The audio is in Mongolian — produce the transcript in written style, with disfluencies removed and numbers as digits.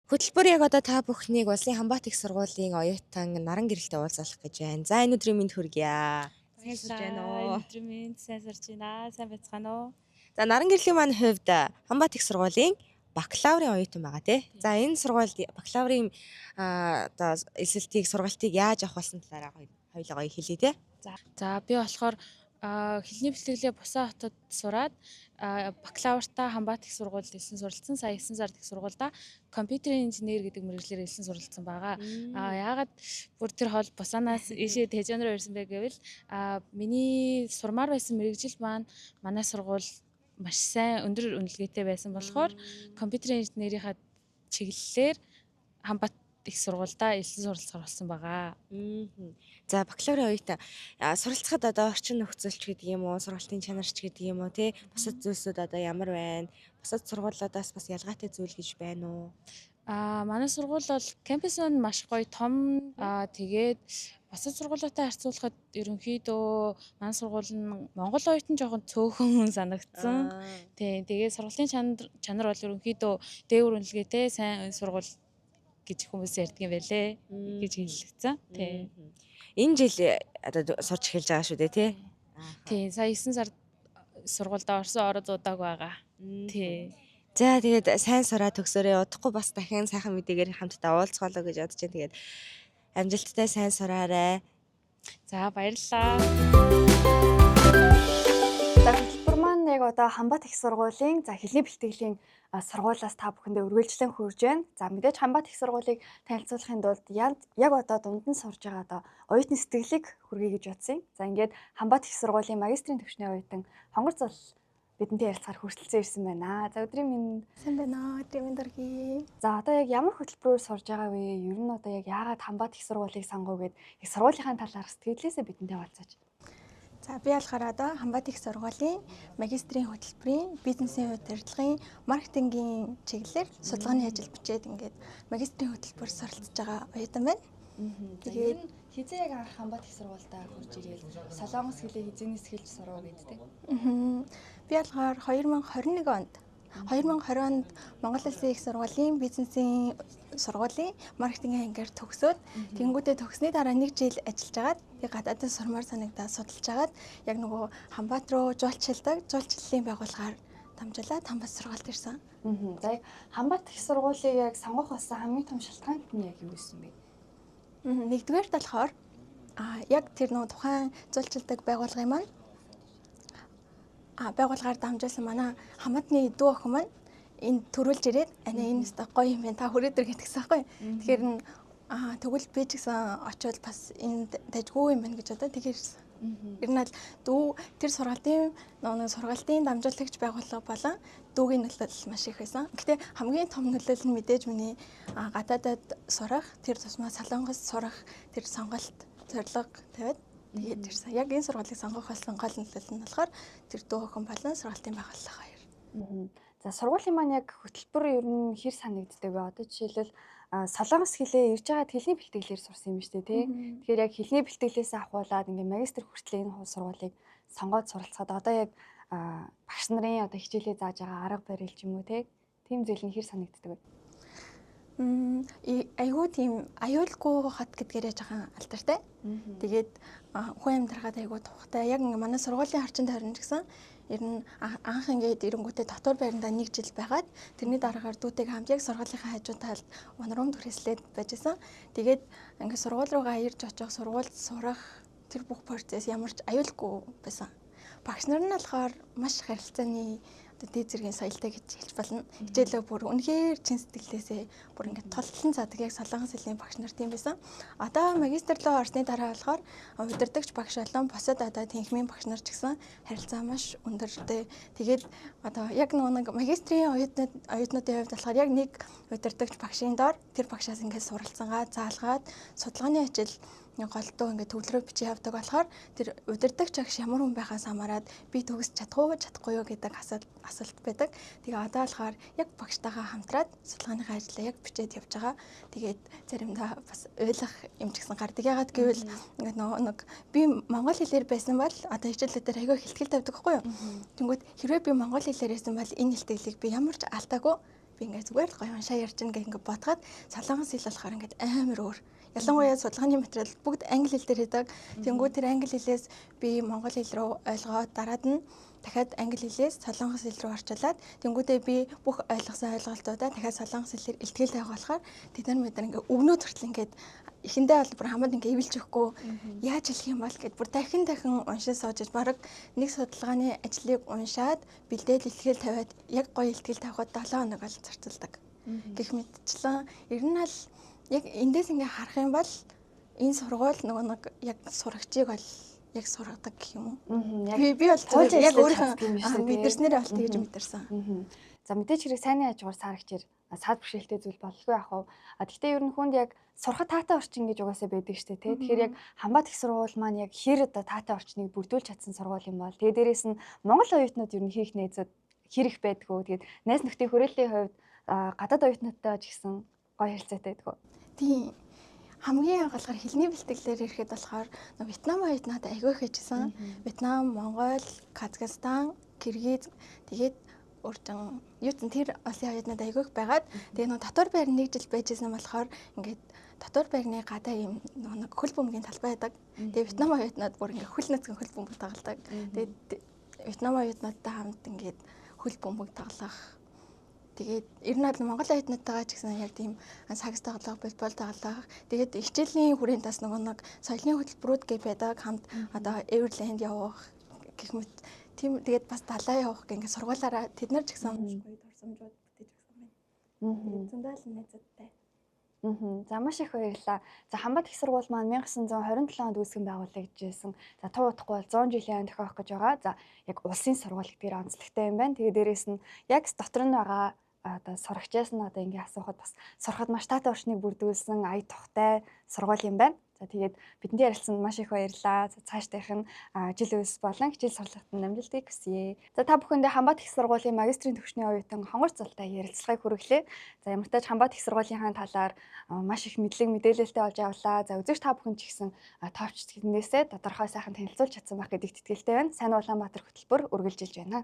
Хөтөлбөр яг одоо та бүхнийг Улсын Хамбат их сургуулийн оюутан наран гэрэлтэй уулзах гэж байна. За энэ өдрийн мэнд хүргье. Сайн сурж байна уу? Өдрийн минь сайн сурж байна. Сайн байцгаана уу? За наран гэрлийн маань хувьд Хамбат их сургуулийн бакалаврын оюутан байгаа тий. За энэ сургуульд бакалаврын одоо эсэлтийг сургалтыг яаж авах болсон талаараа хоёулаа хэлье тий. За би болохоор хэлний бэлтгэлээ Бусан хотод сураад бакалавртаа Хамбат их сургуульд элсэн суралцсан. Сая 9 сард их сургуульдаа компьютерийн инженер гэдэг мэргэжлээр элсэн суралцсан байгаа. Яагаад бүр тэр хол Бусанаас ийшээ Тэжон руу ирсэн бэ гэвэл миний сурмаар байсан мэргэжил маань манай сургууль маш сайн өндөр үнэлгээтэй байсан болохоор компьютерийн инженерийнхаа чиглэлээр Хамбат их сургуульдаа элсэн суралцахаар болсон байгаа. За бакалаврын оюутан суралцахад одоо орчин нөхцөлч гэдэг юм уу, сургалтын чанарч гэдэг юм уу тий. Бусад зүйлсүүд одоо ямар байна? Бусад сургуулиудаас бас ялгаатай зүйл гэж байна уу? Манай сургууль бол кампус нь маш гоё том. Тэгээд бусад сургуулиутай харьцуулахад ерөнхийдөө манай сургууль нь Монгол оюутан жоохон цөөхөн санагдсан. Тэгээд сургалтын чанар бол ерөнхийдөө дээгүүр үнэлгээтэй сайн сургууль гэж хүмүүс ярьдаг юм байлээ гэж хэлсэн. Тий. Энэ жил одоо сурч эхэлж байгаа шүү дээ тий. Тий, сая 9 сард сургуульд орсон ороод удааг байгаа. Тий. За тэгээд сайн сураа төгсөөрэй. Удахгүй бас дахин сайхан мэдээгээр хамтдаа уулзгаалаа гэж бодож байна. Тэгээд амжилттай сайн сураарай. За баярлалаа. За хөтөлбөр маань яг одоо Хамбат их сургуулийн хэлний бэлтгэлийн сургуулиас та бүхэндээ үргэлжлэн хүрж байна. За мэдээж Хамбат их сургуулийг танилцуулахын тулд яг одоо дунд нь сурж байгаа одоо оюутны сэтгэлийг хүргэе гэж бодсон. За ингээд Хамбат их сургуулийн магистрийн төвчний оюутан Хонгор Зул бидэнтэй ярилцахаар хүрэлцэн ирсэн байна. За өдрийн минь сайн байна уу? Өдрийн минь дөргий. За одоо яг ямар хөтөлбөрөөр сурж байгаа вэ? Ер нь одоо яг яагаад Хамбат их сургуулийг сонгов гэд яг сургуулийнхаа талаарх сэтгэлээсээ бидэнтэй хуваалцаач. За би болохоор одоо Хамбат их сургуулийн магистрийн хөтөлбөрийн бизнесийн удирдлагын маркетингийн чиглэлээр судалгааны ажил бичээд ингээд магистрийн хөтөлбөр суралцж байгаа оюутан байна. Тэгээд хизээ яг анх Хамбат их сургуультай хурж ирээл Солонгос хэлээ хизээнээс хэлж сурав гэдтэй. Би болохоор 2021 онд 2020 онд Монгол Улсын их сургуулийн бизнесийн сургуулийн маркетингийн ангиар төгсөөд тэнгүүдээ төгснөний дараа 1 жил ажиллаж агаад яг гадаадд сурмаар санагдаад судалж агаад яг нөгөө Хамбат руу жуулчлалын байгууллагаар дамжуулаад Хамбат сургуульд ирсэн. За яг Хамбат их сургуулийг яг сонгох болсон хамгийн том шалтгаан нь яг юу байсан бэ? Нэгдүгээрт болохоор яг тэр нөгөө тухайн жуулчлалын байгууллагын маань байгууллагаар дамжуулсан манай Хамбатны дүү охин маань энд төрүүлж ирээд энэ гоё юм байна. Та хүрээд ир гэтгсэн байхгүй. Тэгэхээр тэгвэл би ч гэсэн очиод бас энд дажгүй юм байна гэж одоо тэгэхээр ирсэн. Ер нь л дүү тэр сургалтын сургалтын дамжуулагч байгууллага болон дүүгийн нөлөөлөл маш их байсан. Гэхдээ хамгийн том нөлөөлөл нь мэдээж миний гадаадад сурах, тэр тусмаа Солонгос сурах тэр сонголт зорилго тавиад тэгээд ирсэн. Яг энэ сургуулийг сонгох болсон гол нөлөөлөл нь болохоор тэр дүү охин болон сургалтын байгууллага хоёр. За сургуулийн маань яг хөтөлбөр ер нь хэр санагддаг вэ? Одоо жишээлбэл Солонгос хэлээ ирж байгаад хэлний бэлтгэлээр сурсан юм шүү дээ, тий. Тэгэхээр яг хэлний бэлтгэлээс ахуулаад ингээ магистр хүртэл энэ сургуулийг сонгоод суралцахад одоо яг багш нарын одоо хичээлээ зааж байгаа арга барил ч юм уу, тий. Тийм зүйл нь хэр санагддаг вэ? Айгуу тийм аюулгүй хот гэдгээрээ жоохон алдартай. Тэгээд хүн амьдрахад айгуу тухтай. Яг ингээ манай сургуулийн орчинд харин ч гэсэн ер нь анх ингээд ирэнгүүтээ дотор байрандаа 1 жил байгаад тэрний дараагаар дүүтэйг хамт яг сургуулийнхаа хажуу талд унрам түрээслээд байжсэн. Тэгээд ингээд сургууль руугаа ирж очих, сургуульд сурах тэр бүх процесс ямар ч аюулгүй байсан. Багш нар нь болохоор маш харилцааны дээд зэргийн соёлтой гэж хэлж болно. Хичээлээ бүр үнэхээр чин сэтгэлээсээ бүр ингээд толтлон заадаг яг Солонгос хэлний багш нар тийм байсан. Одоо магистр руу орсны дараа болохоор удирдагч багш болон бусад одоо тэнхимийн багш нар ч гэсэн харилцаа маш өндөртэй. Тэгээд одоо яг нэг магистрийн оюутнуудын хувьд болохоор яг нэг удирдагч багшийн доор тэр багшаас ингээд суралцсангаа заалгаад судалгааны ажил голдуу ингээд төвлөрөө бичиж явдаг болохоор тэр удирдагч агш ямар хүн байхаас хамаарат би төгсч чадахгүй юу гэдэг асуулт байдаг. Тэгээ одоо болохоор яг багштайгаа хамтраад судалгааныхаа ажлаа яг бичээд явж байгаа. Тэгээд заримдаа бас ойлгох юм ч гэсэн гардаг. Ягаад гэвэл ингээд нэг би монгол хэлээр байсан бол одоо хичээлүүд дээр аягүй хэлтгэл тавьдаг байхгүй юу? Тэнгүүд хэрвээ би монгол хэлээр байсан бол энэ хэлтгэлийг би ямар ч алдаагүй би ингээд зүгээр л гоё уншаа ярьж ин гэх ингээд бодоход солонгос хэл болохоор ингээд амар өөр. Ялангуяа судалгааны материал бүгд англи хэл дээр хийдэг. Тэнгүү тэр англи хэлээс би монгол хэл рүү ойлгоод дараад нь дахиад англи хэлээс солонгос хэл рүү орчуулад тэнгүүдээ би бүх ойлгосон ойлголтуудаа дахиад солонгос хэлээр илтгэл тавих болохоор тэд нар мэдэр ингээд өгнөд хүртэл ингээд эхэндээ бол бүр хамаад ингээд ивэлж өгөхгүй яаж хэлэх юм бол гэд бүр дахин уншиж сууж баг нэг судалгааны ажлыг уншаад бэлдээд илтгэл тавиад яг гоё илтгэл тавихад 7 хоног бол зарцуулдаг. Гэх мэтчлэн ер нь л яг эндээс ингээд харах юм бол энэ сургууль нөгөө нэг яг сурагчийг бол яг сургадаг гэх юм уу. Би бол яг өөрийнхөө мэдэрснээр бол тэгж мэдэрсэн. За мэдээч хэрэг сайнны хажуугаар сарагчээр саад бэрхшээлтэй зүйл болгүй яах вэ? Гэхдээ ер нь хүнд яг сурахад таатай орчин гэж угаасаа байдаг шүү дээ. Тэгэхээр яг Хамбат их сургууль маань яг хэр одоо таатай орчныг бүрдүүлж чадсан сургууль юм бол тэгээ дээрээс нь Монгол оюутнууд ер нь хийх нээзүүд хэр их байдгүй. Тэгээд найз нөхдийн хүрээллийн хувьд гадаад оюутнуудтай ч гэсэн гоё харилцаатай байдгүй. Тийм. Хамгийн анхаарал хэлний бэлтгэлээр ирэхэд болохоор Вьетнам оюутнууд аягүйх хийжсэн. Вьетнам, Монгол, Казахстан, Киргиз тэгээд өөртөө юу ч тэр олон оюутнууд аягүйх байгаад тэгээ нөгөө татвар байр 1 жил байжсэн болохоор ингээд татвар байрны гадаа юм нэг хөл бөмбөгийн талбай байдаг. Тэгээ Вьетнам оюутнууд бүр ингээд хөл нэцгэн хөл бөмбөг тоглодог. Тэгээд Вьетнам оюутнуудтай хамт ингээд хөл бөмбөг тоглох. Тэгээд ер нь бол Монгол оюутнуудтайгаа ч гэсэн яг тийм сакс тоглох, волейбол тоглох. Тэгээд хичээлийн хүрээнд бас нөгөө нэг соёлын хөтөлбөрүүд гэж байдаг хамт одоо Эверлэнд явах гэх мэт тийм тэгээд бас далаа явах гэх ингээд сургуулаараа тэд нар ч гэсэн гоё дурсамжууд бүтээж өгсөн байна. Зөндөө л найзуудтай. За маш их баярлалаа. За Хамбат их сургууль маань 1927 онд үүсгэн байгуулагдажсэн. За туу удахгүй бол 100 жилийн тохиох гэж байгаа. За яг улсын сургууль гэдгээр онцлогтой юм байна. Тэгээд дээрэс нь яг дотор нь байгаа одоо сурагчаас нь одоо ингээ асуухад бас сурахад маш таатай орчныг бүрдүүлсэн ая тухтай сургууль юм байна. За тэгээд бидний ярилцсанд маш их баярлалаа. Цаашдынх нь жил үс болон хичээл сургалтанд амжилтыг хүсье. За та бүхэндээ Хамбат их сургуулийн магистрийн төвчний оюутан Хонгор Золтой ярилцлагыг хүргэлээ. За ямар ч тач Хамбат их сургуулийнхаа талаар маш их мэдлэг мэдээлэлтэй болж явлаа. За үзэгч та бүхэн ч гэсэн тоовч тэндээсээ тодорхой сайхан танилцуулж чадсан байх гэдэгт итгэлтэй байна. Сайн Улаанбаатар хөтөлбөр үргэлжилж байна.